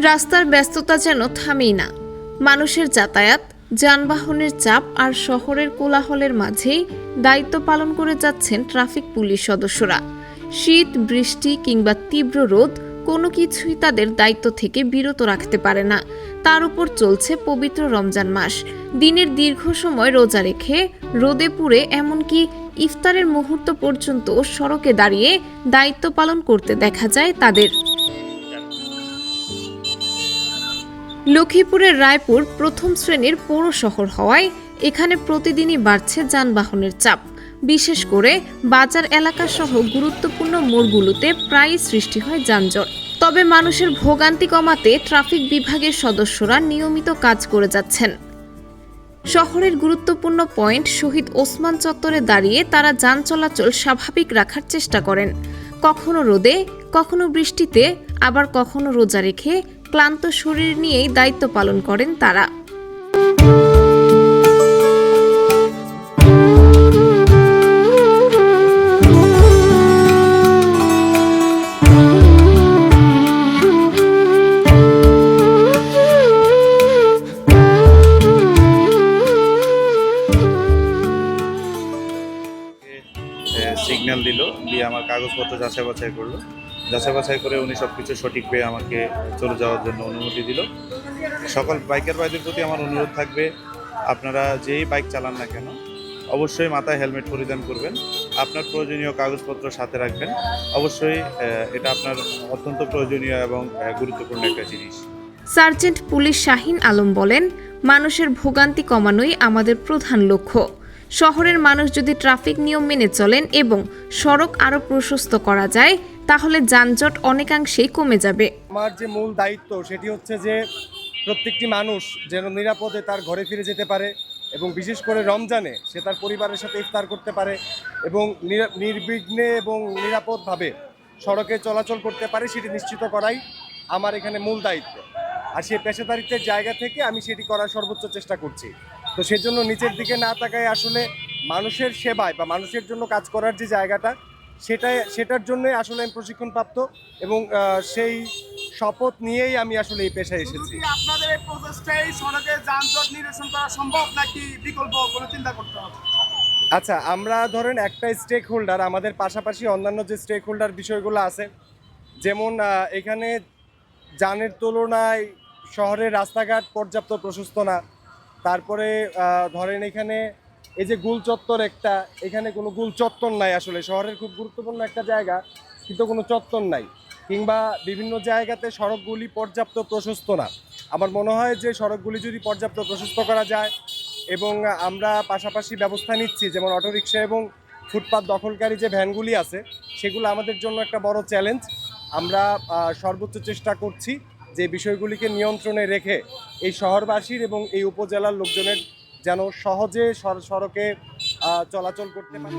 রাস্তার ব্যস্ততা যেন থামেই না। মানুষের যাতায়াত, যানবাহনের চাপ আর শহরের কোলাহলের মাঝেই দায়িত্ব পালন করে যাচ্ছেন ট্রাফিক পুলিশ সদস্যরা। শীত, বৃষ্টি কিংবা তীব্র রোদ কোনো কিছুই তাদের দায়িত্ব থেকে বিরত রাখতে পারে না। তার উপর চলছে পবিত্র রমজান মাস। দিনের দীর্ঘ সময় রোজা রেখে রোদে পুড়ে এমনকি ইফতারের মুহূর্ত পর্যন্ত সড়কে দাঁড়িয়ে দায়িত্ব পালন করতে দেখা যায় তাদের। লক্ষ্মীপুরের রায়পুর প্রথম শ্রেণীর পৌর শহর হওয়ায় এখানে প্রতিদিনই বাড়ছে যানবাহনের চাপ। বিশেষ করে বাজার এলাকা সহ গুরুত্বপূর্ণ মোড়গুলোতে প্রায়ই সৃষ্টি হয় যানজট। তবে মানুষের ভোগান্তি কমাতে ট্রাফিক বিভাগের সদস্যরা নিয়মিত কাজ করে যাচ্ছেন। শহরের গুরুত্বপূর্ণ পয়েন্ট শহীদ ওসমান চত্বরে দাঁড়িয়ে তারা যান চলাচল স্বাভাবিক রাখার চেষ্টা করেন। কখনো রোদে, কখনো বৃষ্টিতে, আবার কখনো রোজা রেখে ক্লান্ত শরীর নিয়েই দায়িত্ব পালন করেন তারা। সিগন্যাল দিল, দিয়ে আমার কাগজপত্র যাচাই বাছাই করলো। যাচাই বাছাই করে উনি সব কিছু সঠিক পেয়ে আমাকে চলে যাওয়ার জন্য অনুমতি দিল। সকল বাইকার ভাইদের প্রতি আমার অনুরোধ থাকবে, আপনারা যেই বাইক চালান না কেন অবশ্যই মাথায় হেলমেট পরিধান করবেন, আপনার প্রয়োজনীয় কাগজপত্র সাথে রাখবেন। অবশ্যই এটা আপনার অত্যন্ত প্রয়োজনীয় এবং গুরুত্বপূর্ণ একটা জিনিস। সার্জেন্ট পুলিশ শাহিন আলম বলেন, মানুষের ভোগান্তি কমানোই আমাদের প্রধান লক্ষ্য। শহরের মানুষ যদি ট্রাফিক নিয়ম মেনে চলেন এবং সড়ক আরও প্রশস্ত করা যায়, তাহলে যানজট অনেকাংশেই কমে যাবে। আমার যে মূল দায়িত্ব সেটি হচ্ছে যে প্রত্যেকটি মানুষ যেন নিরাপদে তার ঘরে ফিরে যেতে পারে এবং বিশেষ করে রমজানে সে তার পরিবারের সাথে ইফতার করতে পারে এবং নির্বিঘ্নে এবং নিরাপদভাবে সড়কে চলাচল করতে পারে, সেটি নিশ্চিত করাই আমার এখানে মূল দায়িত্ব। আর সেই পেশাদারিত্বের জায়গা থেকে আমি সেটি করার সর্বোচ্চ চেষ্টা করছি। তো সেজন্য নিচের দিকে না তাকায় আসলে মানুষের সেবায় বা মানুষের জন্য কাজ করার যে জায়গাটা সেটার জন্যই আসলে আমি প্রশিক্ষণপ্রাপ্ত এবং সেই শপথ নিয়েই আমি আসলে এই পেশায় এসেছি। আপনাদের এই প্রচেষ্টায় সড়কে যানজট নিরসন করা সম্ভব নাকি বিকল্প কোনো চিন্তা করতে হবে? আচ্ছা, আমরা ধরেন একটা স্টেক হোল্ডার, আমাদের পাশাপাশি অন্যান্য যে স্টেক হোল্ডার বিষয়গুলো আছে, যেমন এখানে যানের তুলনায় শহরের রাস্তাঘাট পর্যাপ্ত প্রশস্ত না। তারপরে ধরেন এখানে এই যে গুল চত্বর একটা, এখানে কোনো গুল চত্বর নাই। আসলে শহরের খুব গুরুত্বপূর্ণ একটা জায়গা কিন্তু কোনো চত্বর নাই, কিংবা বিভিন্ন জায়গাতে সড়কগুলি পর্যাপ্ত প্রশস্ত না। আমার মনে হয় যে সড়কগুলি যদি পর্যাপ্ত প্রশস্ত করা যায় এবং আমরা পাশাপাশি ব্যবস্থা নিচ্ছি, যেমন অটোরিকশা এবং ফুটপাত দখলকারী যে ভ্যানগুলি আছে সেগুলো আমাদের জন্য একটা বড় চ্যালেঞ্জ। আমরা সর্বোচ্চ চেষ্টা করছি যে বিষয়গুলিকে নিয়ন্ত্রণে রেখে এই শহরবাসীর এবং এই উপজেলার লোকজনের যেন সহজে সড়কে চলাচল করতে পারে।